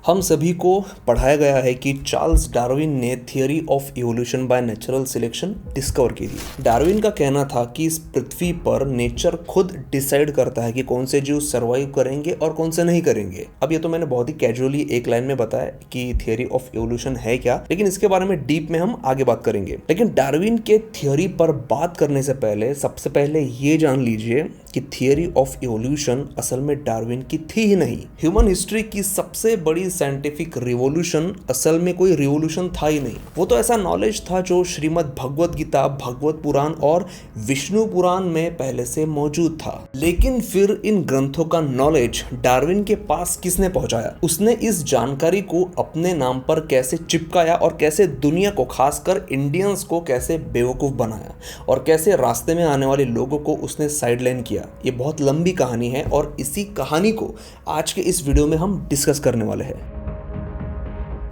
हम सभी को पढ़ाया गया है कि चार्ल्स डार्विन ने theory of evolution by natural selection discover की थी। डार्विन का कहना था कि इस पृथ्वी पर नेचर खुद डिसाइड करता है कि कौन से जीव सर्वाइव करेंगे और कौन से नहीं करेंगे। अब ये तो मैंने बहुत ही कैजुअली एक लाइन में बताया कि थियरी ऑफ इवोल्यूशन है क्या, लेकिन इसके बारे में डीप में हम आगे बात करेंगे। लेकिन डार्विन के थियरी पर बात करने से पहले सबसे पहले ये जान लीजिए कि थियरी ऑफ इवोल्यूशन असल में डार्विन की थी ही नहीं। ह्यूमन हिस्ट्री की सबसे बड़ी साइंटिफिक रिवॉल्यूशन असल में कोई रिवॉल्यूशन था ही नहीं। वो तो ऐसा नॉलेज था जो श्रीमद् भगवत गीता, भगवत पुराण और विष्णु पुराण में पहले से मौजूद था। लेकिन फिर इन ग्रंथों का नॉलेज डार्विन के पास किसने पहुंचाया? उसने इस जानकारी को अपने नाम पर कैसे चिपकाया और कैसे दुनिया को, खासकर इंडियंस को कैसे बेवकूफ बनाया और कैसे रास्ते में आने वाले लोगों को उसने साइडलाइन किया। ये बहुत लंबी कहानी है और इसी कहानी को आज के इस वीडियो में हम डिस्कस करने वाले हैं।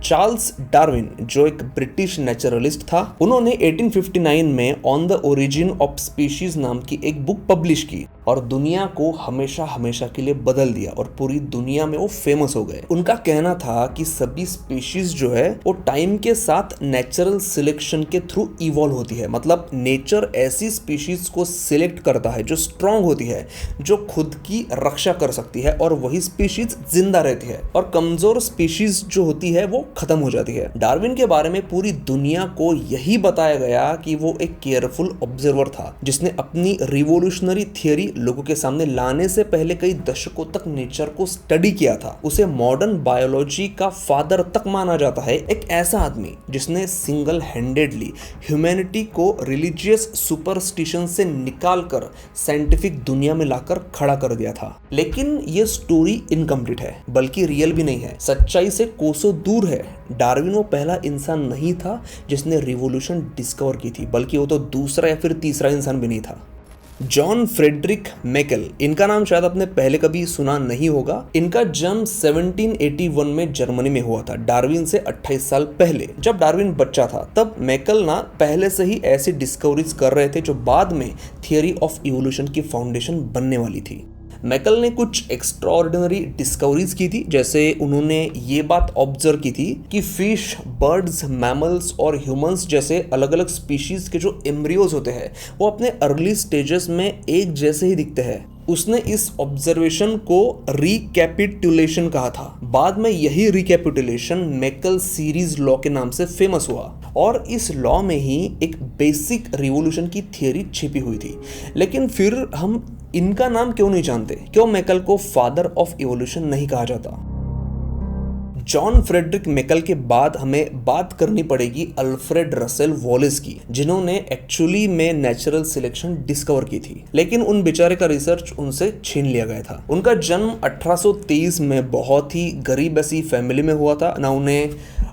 चार्ल्स डार्विन जो एक ब्रिटिश नेचुरलिस्ट था, उन्होंने 1859 में on the origin of species नाम की एक बुक पब्लिश की और दुनिया को हमेशा हमेशा के लिए बदल दिया और पूरी दुनिया में वो फेमस हो गए। उनका कहना था कि सभी स्पीशीज जो है वो टाइम के साथ नेचुरल सिलेक्शन के थ्रू इवॉल्व होती है। मतलब नेचर ऐसी स्पीशीज को सिलेक्ट करता है जो स्ट्रांग होती है, जो खुद की रक्षा कर सकती है और वही स्पीशीज जिंदा रहती है, और कमजोर स्पीशीज जो होती है वो खत्म हो जाती है। डार्विन के बारे में पूरी दुनिया को यही बताया गया कि वो एक केयरफुल ऑब्जर्वर था जिसने अपनी रिवोल्यूशनरी थियरी लोगों के सामने लाने से पहले कई दशकों तक नेचर को स्टडी किया था। उसे मॉडर्न बायोलॉजी का फादर तक माना जाता है। एक ऐसा आदमी जिसने सिंगल हैंडेडली ह्यूमैनिटी को रिलीजियस सुपरस्टिशन से निकालकर साइंटिफिक दुनिया में लाकर खड़ा कर दिया था। लेकिन ये स्टोरी इनकम्प्लीट है, बल्कि रियल भी नहीं है, सच्चाई से कोसों दूर है। डार्विन वो पहला इंसान नहीं था जिसने रिवॉल्यूशन डिस्कवर की थी, बल्कि वो तो दूसरा या फिर तीसरा इंसान भी नहीं था। जॉन फ्रेडरिक मैकल, इनका नाम शायद आपने पहले कभी सुना नहीं होगा। इनका जन्म 1781 में जर्मनी में हुआ था, डार्विन से 28 साल पहले। जब डार्विन बच्चा था तब मैकल ना पहले से ही ऐसी डिस्कवरीज कर रहे थे जो बाद में थियरी ऑफ इवोल्यूशन की फाउंडेशन बनने वाली थी। मैकल ने कुछ एक्स्ट्राऑर्डिनरी डिस्कवरीज की थी, जैसे उन्होंने ये बात ऑब्जर्व की थी कि फिश, बर्ड्स, मैमल्स और ह्यूमंस जैसे अलग अलग स्पीशीज के जो एम्ब्रियोज होते हैं वो अपने अर्ली स्टेजेस में एक जैसे ही दिखते हैं। उसने इस ऑब्जर्वेशन को रिकैपिटुलेशन कहा था। बाद में यही रिकैपिटुलेशन मैकल सीरीज लॉ के नाम से फेमस हुआ और इस लॉ में ही एक बेसिक रिवॉल्यूशन की थियरी छिपी हुई थी। लेकिन फिर हम इनका नाम क्यों नहीं जानते? क्यों मैकल को फादर ऑफ इवोल्यूशन नहीं कहा जाता? जॉन फ्रेडरिक मैकल के बाद हमें बात करनी पड़ेगी अल्फ्रेड रसेल वॉलेस की, जिन्होंने एक्चुअली में नेचुरल सिलेक्शन डिस्कवर की थी, लेकिन उन बेचारे का रिसर्च उनसे छीन लिया गया था। उनका जन्म 1823 में बहुत ही गरीब ऐसी फैमिली में हुआ था। ना उन्हें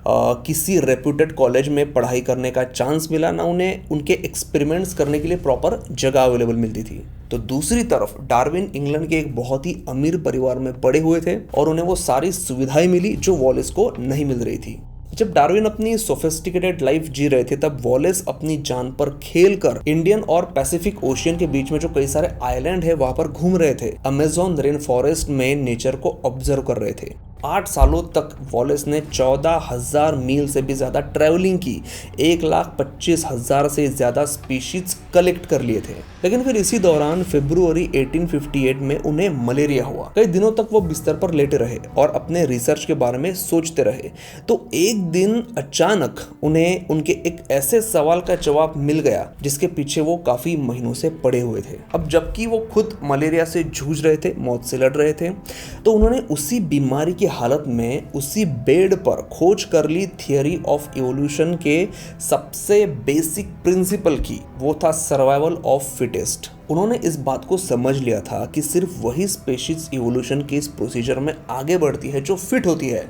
किसी रेप्यूटेड कॉलेज में पढ़ाई करने का चांस मिला, ना उन्हें उनके एक्सपेरिमेंट्स करने के लिए प्रॉपर जगह अवेलेबल मिलती थी। तो दूसरी तरफ डार्विन इंग्लैंड के एक बहुत ही अमीर परिवार में बड़े हुए थे और उन्हें वो सारी सुविधाएं मिली जो वॉलेस को नहीं मिल रही थी। जब डार्विन अपनी सोफिस्टिकेटेड लाइफ जी रहे थे तब वॉलेस अपनी जान पर खेलकर इंडियन और पैसिफिक ओशियन के बीच में जो कई सारे आइलैंड है वहां पर घूम रहे थे। अमेज़न रेन फॉरेस्ट में नेचर को ऑब्जर्व कर रहे थे। 8 सालों तक वॉलेस ने 14,000 मील से भी ज्यादा ट्रैवलिंग की, 1,25,000 से ज्यादा स्पीशीज कलेक्ट कर लिए थे। लेकिन फिर इसी दौरान फरवरी 1858 में उन्हें मलेरिया हुआ। कई दिनों तक वो बिस्तर पर लेटे रहे और अपने रिसर्च के बारे में सोचते रहे। तो एक दिन अचानक उन्हें उनके एक ऐसे सवाल का जवाब मिल गया जिसके पीछे वो काफी महीनों से पड़े हुए थे। अब जबकि वो खुद मलेरिया से जूझ रहे थे, मौत से लड़ रहे थे, तो उन्होंने उसी बीमारी की हालत में उसी बेड पर खोज कर ली थियरी ऑफ इवोल्यूशन के सबसे बेसिक प्रिंसिपल की। वो था सर्वाइवल ऑफ फिटेस्ट। उन्होंने इस बात को समझ लिया था कि सिर्फ वही स्पीशीज इवोल्यूशन के इस प्रोसीजर में आगे बढ़ती है जो फिट होती है।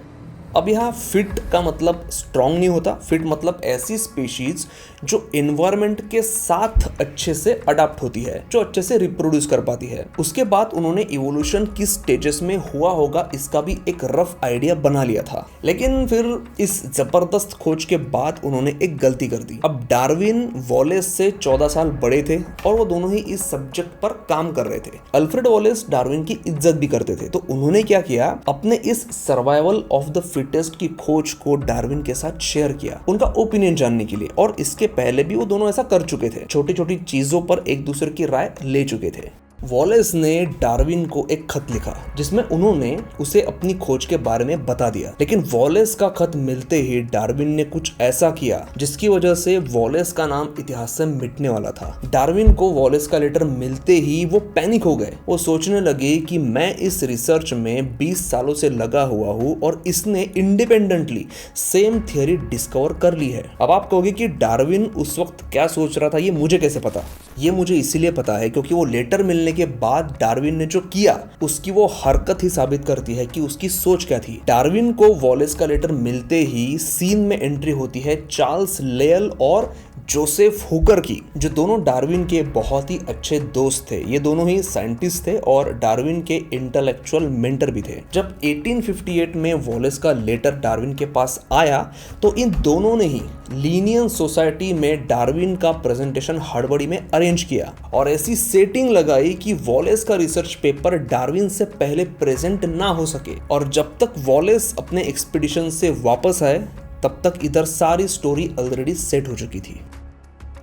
अब यहाँ फिट का मतलब स्ट्रॉन्ग नहीं होता। फिट मतलब ऐसी स्पीशीज जो एनवायरनमेंट के साथ अच्छे से अडाप्ट होती है, जो अच्छे से रिप्रोड्यूस कर पाती है। उसके बाद उन्होंने इवोल्यूशन किस स्टेजेस में हुआ होगा इसका भी एक रफ आइडिया बना लिया था। लेकिन फिर इस जबरदस्त खोज के बाद उन्होंने एक गलती कर दी। अब डार्विन वॉलेस से 14 साल बड़े थे और वो दोनों ही इस सब्जेक्ट पर काम कर रहे थे। अल्फ्रेड वॉलेस डार्विन की इज्जत भी करते थे, तो उन्होंने क्या किया, अपने इस सर्वाइवल ऑफ द फिटेस्ट की खोज को डार्विन के साथ शेयर किया उनका ओपिनियन जानने के लिए, और इसके पहले भी वो दोनों ऐसा कर चुके थे, छोटी छोटी चीजों पर एक दूसरे की राय ले चुके थे। वॉलेस ने डार्विन को एक खत लिखा जिसमें उन्होंने उसे अपनी खोज के बारे में बता दिया, लेकिन वॉलेस का खत मिलते ही डार्विन ने कुछ ऐसा किया जिसकी वजह से वॉलेस का नाम इतिहास से मिटने वाला था। डार्विन को वॉलेस का लेटर मिलते ही वो पैनिक हो गए। वो सोचने लगे कि मैं इस रिसर्च में 20 सालों से लगा हुआ हूँ और इसने इंडिपेंडेंटली सेम थियरी डिस्कवर कर ली है। अब आप कहोगे कि डार्विन उस वक्त क्या सोच रहा था, ये मुझे कैसे पता? ये मुझे इसीलिए पता है क्योंकि वो लेटर मिलने के बाद डार्विन ने जो किया उसकी वो हरकत ही साबित करती है कि उसकी सोच क्या थी। डार्विन को वॉलेस का लेटर मिलते ही सीन में एंट्री होती है चार्ल्स लेयल और जोसेफ हुकर की, जो दोनों डार्विन के बहुत ही अच्छे दोस्त थे। ये दोनों ही साइंटिस्ट थे और डार्विन के इंटेलेक्चुअल मेंटर भी थे। जब 1858 में वॉलेस का लेटर डार्विन के पास आया तो इन दोनों ने ही लीनियन सोसाइटी में डार्विन का प्रेजेंटेशन हड़बड़ी में अरेंज किया और ऐसी सेटिंग लगाई कि वॉलेस का रिसर्च पेपर डार्विन से पहले प्रेजेंट ना हो सके, और जब तक वॉलेस अपने एक्सपीडिशन से वापस आए तब तक इधर सारी स्टोरी ऑलरेडी सेट हो चुकी थी।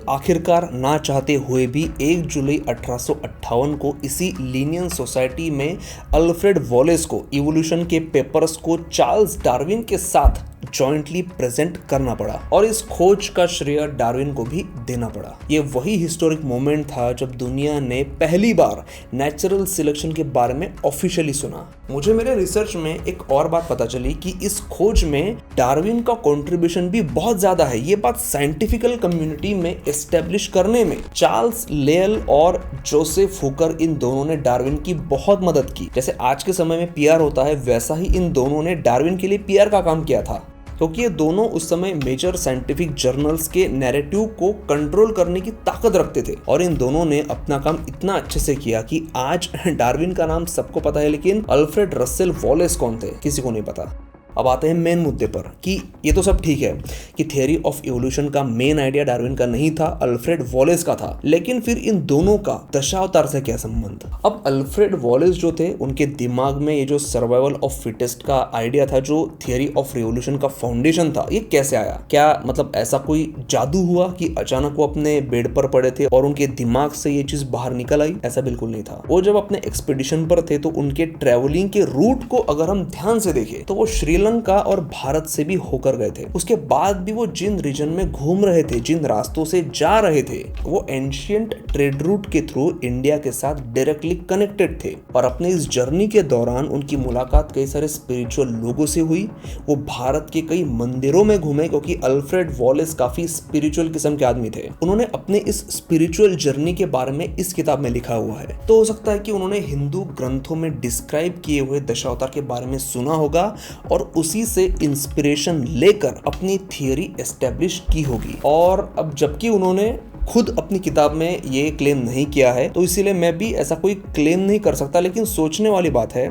आखिरकार ना चाहते हुए भी 1 जुलाई 1858 को इसी लीनियन सोसाइटी में अल्फ्रेड वॉलेस को इवोल्यूशन के पेपर्स को चार्ल्स डार्विन के साथ जॉइंटली प्रेजेंट करना पड़ा, और इस खोज का श्रेय डार्विन को भी देना पड़ा। ये वही हिस्टोरिक मोमेंट था जब दुनिया ने पहली बार नेचुरल सिलेक्शन के बारे में ऑफिशियली सुना। मुझे मेरे रिसर्च में एक और बात पता चली कि इस खोज में डार्विन का कंट्रीब्यूशन भी बहुत ज्यादा है। ये बात साइंटिफिकल कम्युनिटी में एस्टेब्लिश करने में चार्ल्स लेयल और जोसेफ हुकर, इन दोनों ने डार्विन की बहुत मदद की। जैसे आज के समय में पीआर होता है, वैसा ही इन दोनों ने डार्विन के लिए पीआर का काम किया था, क्योंकि ये दोनों उस समय मेजर साइंटिफिक जर्नल्स के नैरेटिव को कंट्रोल करने की ताकत रखते थे, और इन दोनों ने अपना काम इतना अच्छे से किया कि आज डार्विन का नाम सबको पता है, लेकिन अल्फ्रेड रसेल वॉलेस कौन थे किसी को नहीं पता। अब आते हैं मेन मुद्दे पर कि ये तो सब ठीक है कि थियरी ऑफ इवोल्यूशन का मेन आइडिया डार्विन का नहीं था, अल्फ्रेड वॉलेस का था, लेकिन फिर इन दोनों का दशावतार से क्या संबंध? अब अल्फ्रेड वॉलेस जो थे, उनके दिमाग में ये जो सर्वाइवल ऑफ फिटेस्ट का आइडिया था, जो थियरी ऑफ रिवोल्यूशन का फाउंडेशन था, ये कैसे आया? क्या मतलब ऐसा कोई जादू हुआ कि अचानक वो अपने बेड पर पड़े थे और उनके दिमाग से ये चीज बाहर निकल आई? ऐसा बिल्कुल नहीं था। वो जब अपने एक्सपीडिशन पर थे तो उनके ट्रेवलिंग के रूट को अगर हम ध्यान से देखें तो वो श्रीलंका और भारत से भी होकर गए थे। उसके बाद भी वो जिन रीजन में घूम रहे थे, जिन रास्तों से जा रहे थे, वो एंशिएंट ट्रेड रूट के थ्रू इंडिया के साथ डायरेक्टली कनेक्टेड थे। और अपने इस जर्नी के दौरान उनकी मुलाकात कई सारे स्पिरिचुअल लोगों से हुई। वो भारत के कई मंदिरों में घूमे, क्योंकि अल्फ्रेड वॉलेस काफी स्पिरिचुअल किस्म के आदमी थे। उन्होंने अपने इस स्पिरिचुअल जर्नी के बारे में इस किताब में लिखा हुआ है। तो हो सकता है कि उन्होंने हिंदू ग्रंथों में डिस्क्राइब किए हुए दशावतार के बारे में सुना होगा और उसी से इंस्पिरेशन लेकर अपनी थियरी एस्टेब्लिश की होगी। और अब जबकि उन्होंने खुद अपनी किताब में ये क्लेम नहीं किया है, तो इसीलिए मैं भी ऐसा कोई क्लेम नहीं कर सकता, लेकिन सोचने वाली बात है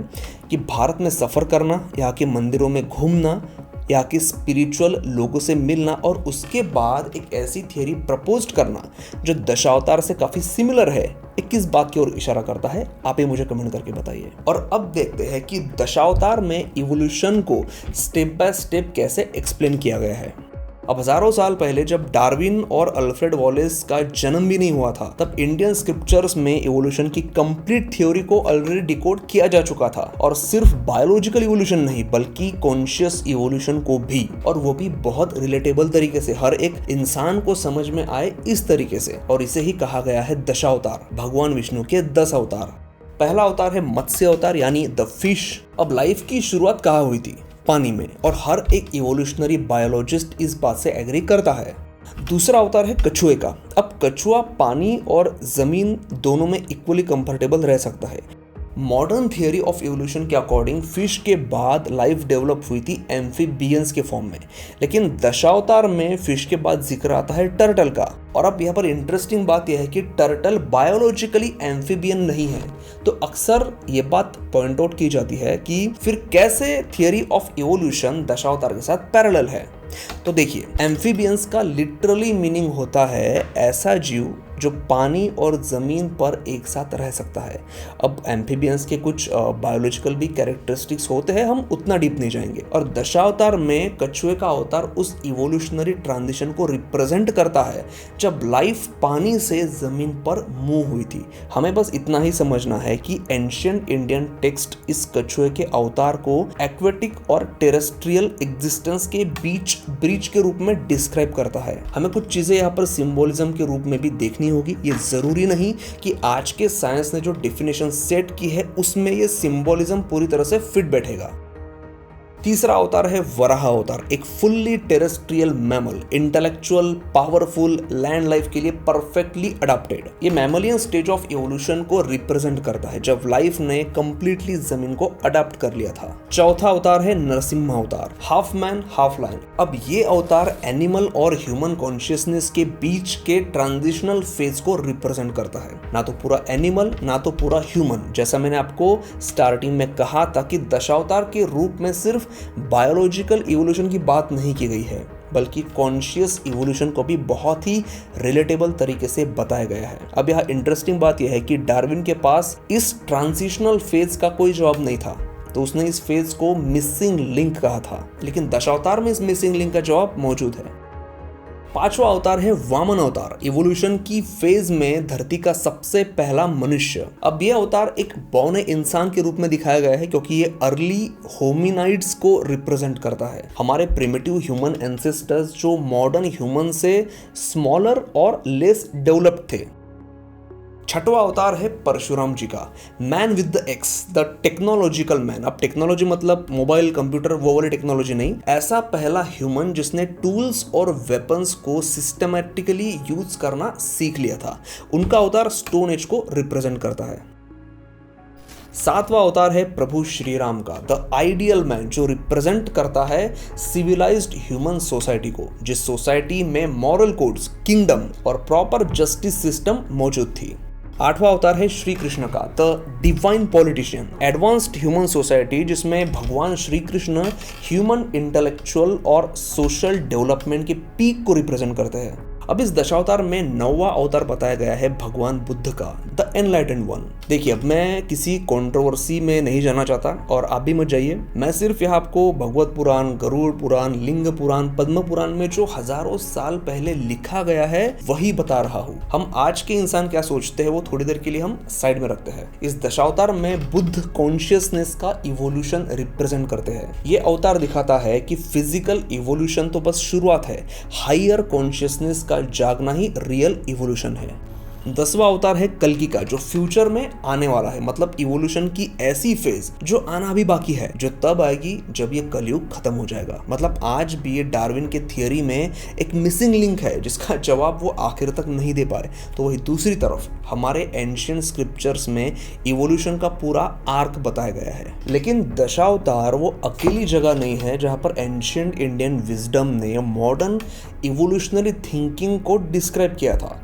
कि भारत में सफर करना, यहाँ के मंदिरों में घूमना, यहाँ के स्पिरिचुअल लोगों से मिलना और उसके बाद एक ऐसी थियरी प्रपोज करना जो दशावतार से काफी सिमिलर है, किस बात की ओर इशारा करता है? आप ये मुझे कमेंट करके बताइए। और अब देखते हैं कि दशावतार में इवोल्यूशन को स्टेप बाय स्टेप कैसे एक्सप्लेन किया गया है। अब हजारों साल पहले जब डार्विन और अल्फ्रेड वॉलेस का जन्म भी नहीं हुआ था, तब इंडियन स्क्रिप्चर्स में इवोल्यूशन की कंप्लीट थ्योरी को ऑलरेडी डिकोड किया जा चुका था, और सिर्फ बायोलॉजिकल इवोल्यूशन नहीं बल्कि कॉन्शियस इवोल्यूशन को भी, और वो भी बहुत रिलेटेबल तरीके से, हर एक इंसान को समझ में आए इस तरीके से। और इसे ही कहा गया है दशावतार, भगवान विष्णु के 10 अवतार। पहला अवतार है मत्स्य अवतार यानी द फिश। अब लाइफ की शुरुआत कहाँ हुई थी? पानी में, और हर एक इवोल्यूशनरी बायोलॉजिस्ट इस बात से एग्री करता है। दूसरा अवतार है कछुए का। अब कछुआ पानी और जमीन दोनों में इक्वली कंफर्टेबल रह सकता है। मॉडर्न थियरी ऑफ इवोल्यूशन के अकॉर्डिंग फिश के बाद लाइफ डेवलप हुई थी एम्फीबियंस के फॉर्म में, लेकिन दशावतार में फिश के बाद जिक्र आता है टर्टल का। और अब यहाँ पर इंटरेस्टिंग बात यह है कि टर्टल बायोलॉजिकली एम्फीबियन नहीं है, तो अक्सर ये बात पॉइंट आउट की जाती है कि फिर कैसे थियरी ऑफ इवोल्यूशन दशावतार के साथ पैरेलल है। तो देखिए, एम्फीबियंस का लिटरली मीनिंग होता है ऐसा जीव जो पानी और ज़मीन पर एक साथ रह सकता है। अब एम्फीबियंस के कुछ बायोलॉजिकल भी कैरेक्टरिस्टिक्स होते हैं, हम उतना डीप नहीं जाएंगे। और दशावतार में कछुए का अवतार उस इवोल्यूशनरी ट्रांजिशन को रिप्रेजेंट करता है जब लाइफ पानी से ज़मीन पर मूव हुई थी। हमें बस इतना ही समझना है कि एंशिएंट इंडियन टेक्स्ट इस कछुए के अवतार को एक्वेटिक और टेरेस्ट्रियल एग्जिस्टेंस के बीच ब्रिज के रूप में डिस्क्राइब करता है। हमें कुछ चीज़ें यहाँ पर सिंबोलिज्म के रूप में भी देखनी होगी। ये जरूरी नहीं कि आज के साइंस ने जो डेफिनेशन सेट की है उसमें ये सिंबोलिज्म पूरी तरह से फिट बैठेगा। तीसरा अवतार है वराह अवतार, एक fully terrestrial mammal, intellectual, powerful, land life के लिए परफेक्टली अडॉप्टेड। ये मैमलियन स्टेज ऑफ इवोल्यूशन को रिप्रेजेंट करता है जब लाइफ ने कंप्लीटली जमीन को अडॉप्ट कर लिया था। चौथा अवतार है नरसिम्हा अवतार, हाफ मैन हाफ लायन। अब ये अवतार एनिमल और ह्यूमन कॉन्शियसनेस के बीच के ट्रांजिशनल फेज को रिप्रेजेंट करता है, ना तो पूरा एनिमल ना तो पूरा ह्यूमन। जैसा मैंने आपको स्टार्टिंग में कहा था कि दशावतार के रूप में सिर्फ बायोलॉजिकल इवोल्यूशन की बात नहीं की गई है, बल्कि कॉन्शियस इवोल्यूशन को भी बहुत ही रिलेटेबल तरीके से बताया गया है। अब यहाँ इंटरेस्टिंग बात यह है कि डार्विन के पास इस ट्रांजिशनल फेज का कोई जवाब नहीं था, तो उसने इस फेज को मिसिंग लिंक कहा था, लेकिन दशावतार में इस मिसिंग लिंक का जवाब मौजूद है। पांचवा अवतार है वामन अवतार, इवोल्यूशन की फेज में धरती का सबसे पहला मनुष्य। अब यह अवतार एक बौने इंसान के रूप में दिखाया गया है क्योंकि ये अर्ली होमिनाइड्स को रिप्रेजेंट करता है, हमारे प्रिमिटिव ह्यूमन एंसेस्टर्स जो मॉडर्न ह्यूमन से स्मॉलर और लेस डेवलप्ड थे। छठवां अवतार है परशुराम जी का, man with the x, the technological man. अब टेक्नोलॉजी मतलब मोबाइल कंप्यूटर वो वाली टेक्नोलॉजी नहीं, ऐसा पहला ह्यूमन जिसने टूल्स और वेपन्स को सिस्टमैटिकली यूज करना सीख लिया था। उनका अवतार स्टोन एज को रिप्रेजेंट करता है। सातवां अवतार है प्रभु श्री राम का, द आइडियल मैन, जो रिप्रेजेंट करता है सिविलाइज्ड ह्यूमन सोसाइटी को, जिस सोसाइटी में मॉरल कोड्स, किंगडम और प्रॉपर जस्टिस सिस्टम मौजूद थी। आठवां अवतार है श्री कृष्ण का, the divine politician, advanced human society जिसमें भगवान श्री कृष्ण ह्यूमन इंटेलेक्चुअल और सोशल डेवलपमेंट के पीक को रिप्रेजेंट करते हैं। अब इस दशावतार में नौवां अवतार बताया गया है भगवान बुद्ध का, द एनलाइटेंड वन। देखिए, अब मैं किसी कंट्रोवर्सी में नहीं जाना चाहता और आप भी मत जाइए। मैं सिर्फ यहाँ आपको भगवत पुराण, गरुड़ पुराण, लिंग पुराण, पद्म पुराण में जो हजारों साल पहले लिखा गया है वही बता रहा हूँ। हम आज के इंसान क्या सोचते हैं वो थोड़ी देर के लिए हम साइड में रखते हैं। इस दशावतार में बुद्ध कॉन्शियसनेस का इवोल्यूशन रिप्रेजेंट करते हैं। ये अवतार दिखाता है कि फिजिकल इवोल्यूशन तो बस शुरुआत है, हायर कॉन्शियसनेस का जागना ही रियल इवोल्यूशन है। 10वां अवतार है कल्कि का, जो फ्यूचर में आने वाला है, मतलब इवोल्यूशन की ऐसी फेज जो आना भी बाकी है, जो तब आएगी जब ये कलयुग खत्म हो जाएगा। मतलब आज भी ये डार्विन के थियरी में एक मिसिंग लिंक है जिसका जवाब वो आखिर तक नहीं दे पाए। तो वही दूसरी तरफ हमारे एंशिएंट स्क्रिप्चर्स में इवोल्यूशन का पूरा आर्क बताया गया है। लेकिन दशावतार वो अकेली जगह नहीं है जहां पर एंशिएंट इंडियन विजडम ने मॉडर्न इवोल्यूशनरी थिंकिंग को डिस्क्राइब किया था।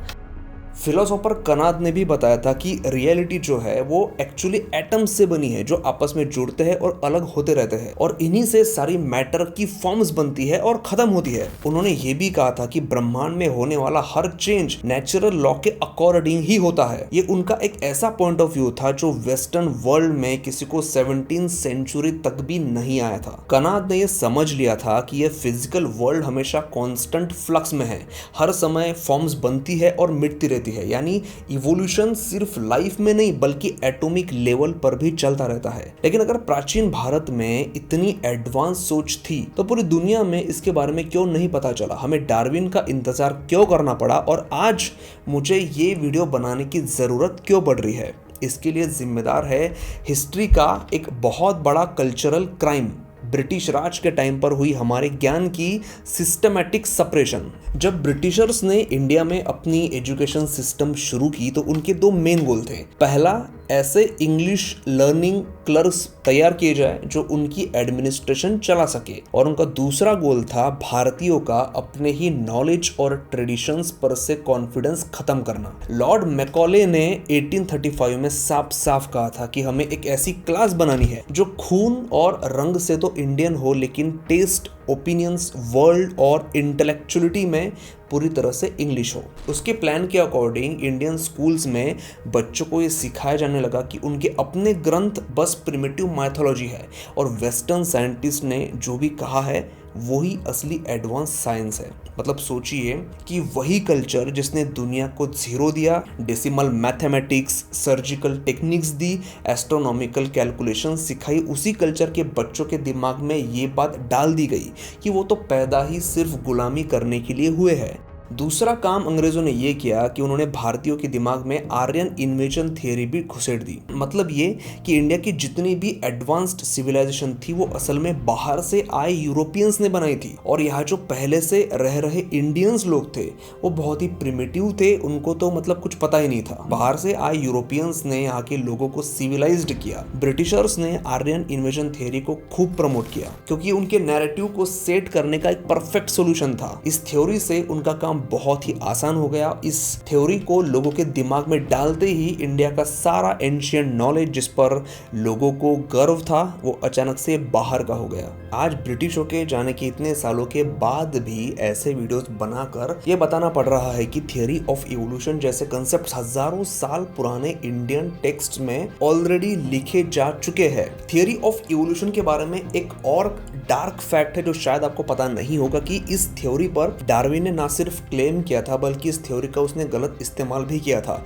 फिलोसोफर कनाद ने भी बताया था कि रियलिटी जो है वो एक्चुअली एटम्स से बनी है जो आपस में जुड़ते हैं और अलग होते रहते हैं, और इन्हीं से सारी मैटर की फॉर्म्स बनती है और खत्म होती है। उन्होंने ये भी कहा था कि ब्रह्मांड में होने वाला हर चेंज नेचुरल लॉ के अकॉर्डिंग ही होता है। ये उनका एक ऐसा पॉइंट ऑफ व्यू था जो वेस्टर्न वर्ल्ड में किसी को 17th सेंचुरी तक भी नहीं आया था। कनाद ने यह समझ लिया था कि यह फिजिकल वर्ल्ड हमेशा कॉन्स्टेंट फ्लक्स में है, हर समय फॉर्म्स बनती है और मिटती रहती है, यानी इवोल्यूशन सिर्फ लाइफ में नहीं बल्कि एटॉमिक लेवल पर भी चलता रहता है। लेकिन अगर प्राचीन भारत में इतनी एडवांस सोच थी तो पूरी दुनिया में इसके बारे में क्यों नहीं पता चला? हमें डार्विन का इंतजार क्यों करना पड़ा और आज मुझे ये वीडियो बनाने की जरूरत क्यों पड़ रही है? इसके लिए जिम्मेदार है हिस्ट्री का एक बहुत बड़ा कल्चरल क्राइम, ब्रिटिश राज के टाइम पर हुई हमारे ज्ञान की सिस्टमैटिक सप्रेशन। जब ब्रिटिशर्स ने इंडिया में अपनी एजुकेशन सिस्टम शुरू की तो उनके दो मेन गोल थे। पहला, ऐसे इंग्लिश लर्निंग क्लर्क्स तैयार किए जाए जो उनकी एडमिनिस्ट्रेशन चला सके। और उनका दूसरा गोल था भारतीयों का अपने ही नॉलेज और ट्रेडिशंस पर से कॉन्फिडेंस खत्म करना। लॉर्ड मैकॉले ने 1835 में साफ साफ कहा था कि हमें एक ऐसी क्लास बनानी है जो खून और रंग से तो इंडियन हो, लेकिन टेस्ट, ओपिनियंस, वर्ल्ड और इंटेलेक्चुअलिटी में पूरी तरह से इंग्लिश हो। उसके प्लान के अकॉर्डिंग इंडियन स्कूल्स में बच्चों को ये सिखाया जाने लगा कि उनके अपने ग्रंथ बस प्रिमिटिव माइथोलॉजी है और वेस्टर्न साइंटिस्ट ने जो भी कहा है वही असली एडवांस साइंस है। मतलब सोचिए कि वही कल्चर जिसने दुनिया को जीरो दिया, डेसिमल मैथमेटिक्स, सर्जिकल टेक्निक्स दी, एस्ट्रोनॉमिकल कैलकुलेशन सिखाई, उसी कल्चर के बच्चों के दिमाग में ये बात डाल दी गई कि वो तो पैदा ही सिर्फ गुलामी करने के लिए हुए हैं। दूसरा काम अंग्रेजों ने ये किया कि उन्होंने भारतीयों के दिमाग में आर्यन इन्वेजन थियरी भी घुसेड़ दी। मतलब ये कि इंडिया की जितनी भी एडवांस्ड सिविलाइजेशन थी वो असल में बाहर से आए यूरोपियंस ने बनाई थी, और यहाँ जो पहले से रह रहे इंडियंस लोग थे वो बहुत ही प्रिमिटिव थे, उनको तो मतलब कुछ पता ही नहीं था। बाहर से आए यूरोपियंस ने यहाँ के लोगों को सिविलाइज्ड किया। ब्रिटिशर्स ने आर्यन इन्वेजन थियरी को खूब प्रमोट किया क्योंकि उनके नैरेटिव को सेट करने का एक परफेक्ट सोल्यूशन था। इस थ्योरी से उनका काम बहुत ही आसान हो गया। इस थ्योरी को लोगों के दिमाग में डालते ही इंडिया का सारा एंशिएंट नॉलेज जिस पर लोगों को गर्व था वो अचानक से बाहर का हो गया। आज ब्रिटिशों के जाने के इतने सालों के बाद भी ऐसे वीडियोस बनाकर ये बताना पड़ रहा है कि थियरी ऑफ इवोल्यूशन जैसे कंसेप्ट हजारों साल पुराने इंडियन टेक्स्ट में ऑलरेडी लिखे जा चुके हैं। थियरी ऑफ इवोल्यूशन के बारे में एक और डार्क फैक्ट है जो शायद आपको पता नहीं होगा कि इस थ्योरी पर डार्विन ने ना सिर्फ क्लेम किया था बल्कि इस थ्योरी का उसने गलत इस्तेमाल भी किया था।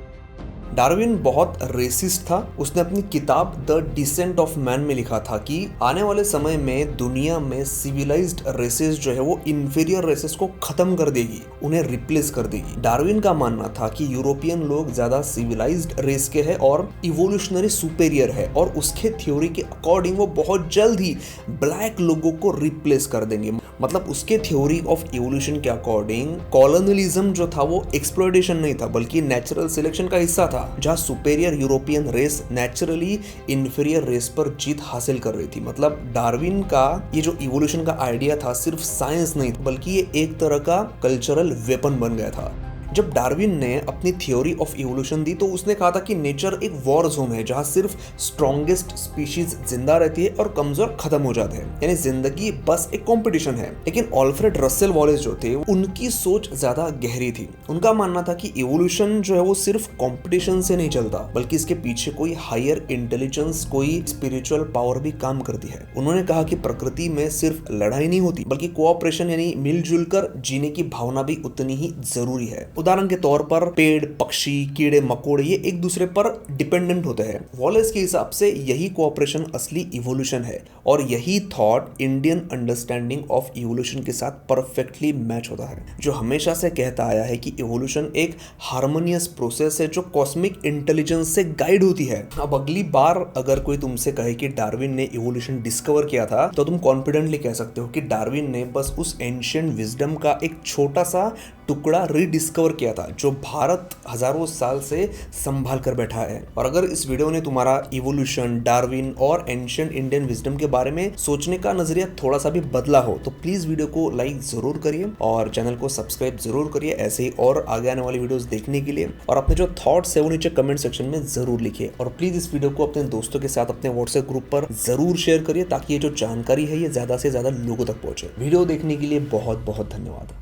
डार्विन बहुत रेसिस्ट था। उसने अपनी किताब द डिसेंट ऑफ मैन में लिखा था कि आने वाले समय में दुनिया में सिविलाइज्ड रेसेस जो है वो इंफीरियर रेसेस को खत्म कर देगी, उन्हें रिप्लेस कर देगी। डार्विन का मानना था कि यूरोपियन लोग ज्यादा सिविलाइज्ड रेस के हैं और इवोल्यूशनरी सुपेरियर है, और उसके थ्योरी के अकॉर्डिंग वो बहुत जल्द ही ब्लैक लोगों को रिप्लेस कर देंगे। मतलब उसके थ्योरी ऑफ इवोल्यूशन के अकॉर्डिंग कॉलोनियलिज्म जो था वो एक्सप्लॉयटेशन नहीं था बल्कि नेचुरल सिलेक्शन का हिस्सा था, जहां superior European race naturally inferior race पर जीत हासिल कर रही थी। मतलब डार्विन का ये जो इवोल्यूशन का आइडिया था सिर्फ साइंस नहीं था बल्कि ये एक तरह का कल्चरल वेपन बन गया था। जब डार्विन ने अपनी थ्योरी ऑफ इवोल्यूशन दी तो उसने कहा था कि नेचर एक वॉर जोन है जहां सिर्फ स्ट्रॉन्गेस्ट स्पीशीज जिंदा रहती है और कमजोर खत्म हो जाते हैं, यानी जिंदगी बस एक कंपटीशन है। लेकिन ऑल्फ्रेड रसेल वॉलेस जो थे उनकी सोच ज्यादा गहरी थी। उनका मानना था कि इवोल्यूशन जो है वो सिर्फ कंपटीशन से नहीं चलता बल्कि इसके पीछे कोई हायर इंटेलिजेंस, कोई स्पिरिचुअल पावर भी काम करती है। उन्होंने कहा कि प्रकृति में सिर्फ लड़ाई नहीं होती बल्कि कोऑपरेशन यानी मिलजुल कर जीने की भावना भी उतनी ही जरूरी है। उदाहरण के तौर पर पेड़, पक्षी, कीड़े मकोड़े ये एक दूसरे पर डिपेंडेंट होते हैं। वॉलेस के हिसाब से यही कोऑपरेशन असली इवोल्यूशन है और यही thought Indian understanding of evolution के साथ परफेक्टली मैच होता है, जो हमेशा से कहता आया है कि इवोल्यूशन एक हार्मोनियस प्रोसेस है जो कॉस्मिक इंटेलिजेंस से गाइड होती है। अब अगली बार अगर कोई तुमसे कहे कि डार्विन ने इवोल्यूशन डिस्कवर किया था तो तुम कॉन्फिडेंटली कह सकते हो कि डार्विन ने बस उस एंशिएंट विजडम का एक छोटा सा टुकड़ा रीडिस्कवर किया था जो भारत हजारों साल से संभाल कर बैठा है। और अगर इस वीडियो ने तुम्हारा इवोल्यूशन, डार्विन और एंशिएंट इंडियन विजडम के बारे में सोचने का नजरिया थोड़ा सा भी बदला हो तो प्लीज वीडियो को लाइक जरूर करिए और चैनल को सब्सक्राइब जरूर करिए ऐसे ही और आगे आने वाली वीडियोस देखने के लिए। और अपने जो थॉट्स है वो नीचे कमेंट सेक्शन में जरूर लिखिए और प्लीज इस वीडियो को अपने दोस्तों के साथ अपने व्हाट्सएप ग्रुप पर जरूर शेयर करिए ताकि ये जो जानकारी है ये ज्यादा से ज्यादा लोगों तक पहुंचे। वीडियो देखने के लिए बहुत बहुत धन्यवाद।